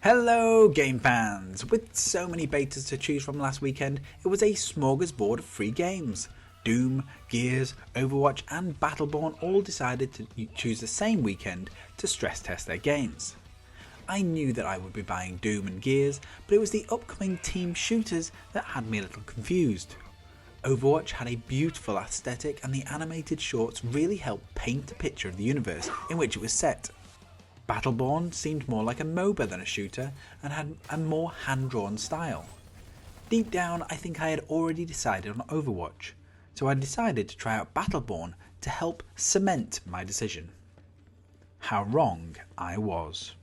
Hello game fans! With so many betas to choose from last weekend, it was a smorgasbord of free games. Doom, Gears, Overwatch and Battleborn all decided to choose the same weekend to stress test their games. I knew that I would be buying Doom and Gears, but it was the upcoming team shooters that had me a little confused. Overwatch had a beautiful aesthetic and the animated shorts really helped paint a picture of the universe in which it was set. Battleborn seemed more like a MOBA than a shooter and had a more hand-drawn style. Deep down I think I had already decided on Overwatch, so I decided to try out Battleborn to help cement my decision. How wrong I was.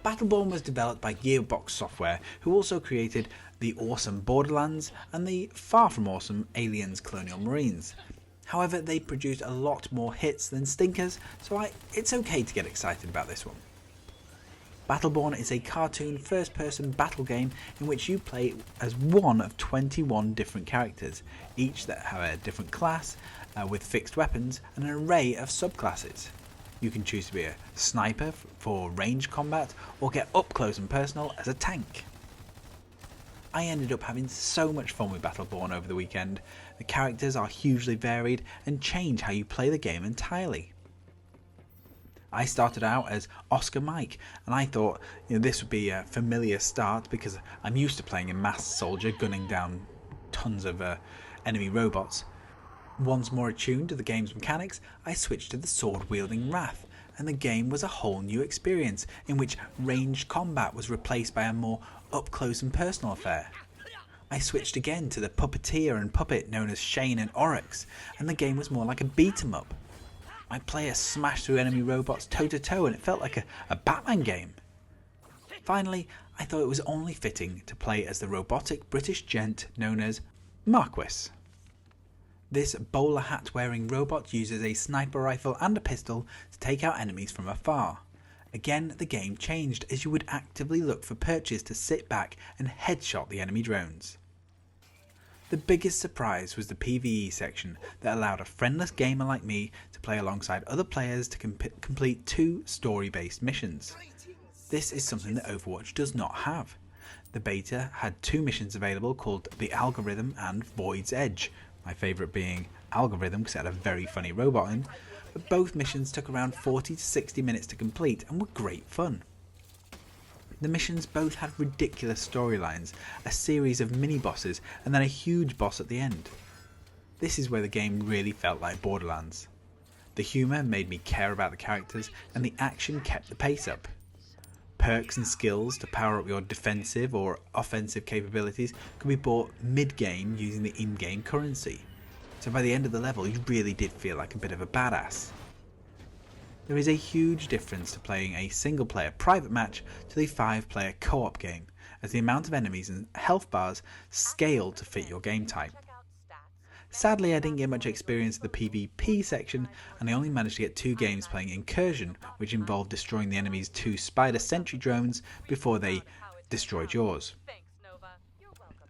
Battleborn was developed by Gearbox Software, who also created the awesome Borderlands and the far from awesome Aliens Colonial Marines. However, they produced a lot more hits than stinkers, so it's okay to get excited about this one. Battleborn is a cartoon first-person battle game in which you play as one of 21 different characters, each that have a different class with fixed weapons and an array of subclasses. You can choose to be a sniper for ranged combat or get up close and personal as a tank. I ended up having so much fun with Battleborn over the weekend. The characters are hugely varied and change how you play the game entirely. I started out as Oscar Mike and I thought this would be a familiar start because I'm used to playing a masked soldier gunning down tons of enemy robots. Once more attuned to the game's mechanics, I switched to the sword-wielding Wrath, and the game was a whole new experience in which ranged combat was replaced by a more up-close and personal affair. I switched again to the puppeteer and puppet known as Shane and Oryx, and the game was more like a beat-em-up. My player smashed through enemy robots toe-to-toe and it felt like a Batman game. Finally, I thought it was only fitting to play as the robotic British gent known as Marquis. This bowler hat wearing robot uses a sniper rifle and a pistol to take out enemies from afar. Again, the game changed as you would actively look for perches to sit back and headshot the enemy drones. The biggest surprise was the PvE section that allowed a friendless gamer like me to play alongside other players to complete 2 story-based missions. This is something that Overwatch does not have. The beta had 2 missions available called The Algorithm and Void's Edge, my favourite being Algorithm because it had a very funny robot in, but both missions took around 40 to 60 minutes to complete and were great fun. The missions both had ridiculous storylines, a series of mini-bosses and then a huge boss at the end. This is where the game really felt like Borderlands. The humour made me care about the characters and the action kept the pace up. Perks and skills to power up your defensive or offensive capabilities could be bought mid-game using the in-game currency, so by the end of the level you really did feel like a bit of a badass. There is a huge difference to playing a single-player private match to the 5-player co-op game, as the amount of enemies and health bars scale to fit your game type. Sadly, I didn't get much experience in the PvP section and I only managed to get 2 games playing Incursion, which involved destroying the enemy's 2 spider sentry drones before they destroyed yours.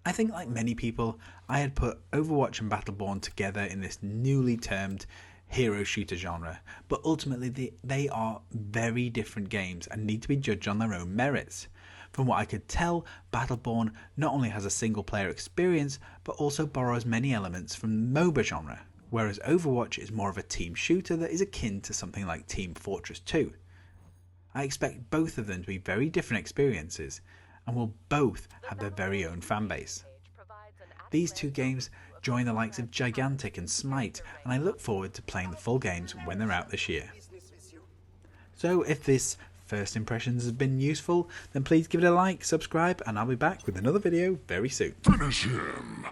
I think like many people, I had put Overwatch and Battleborn together in this newly termed hero shooter genre, but ultimately they are very different games and need to be judged on their own merits. From what I could tell, Battleborn not only has a single player experience, but also borrows many elements from the MOBA genre, whereas Overwatch is more of a team shooter that is akin to something like Team Fortress 2. I expect both of them to be very different experiences, and will both have their very own fanbase. These 2 games join the likes of Gigantic and Smite, and I look forward to playing the full games when they're out this year. So if this first impressions has been useful, then please give it a like, subscribe, and I'll be back with another video very soon. Finish him!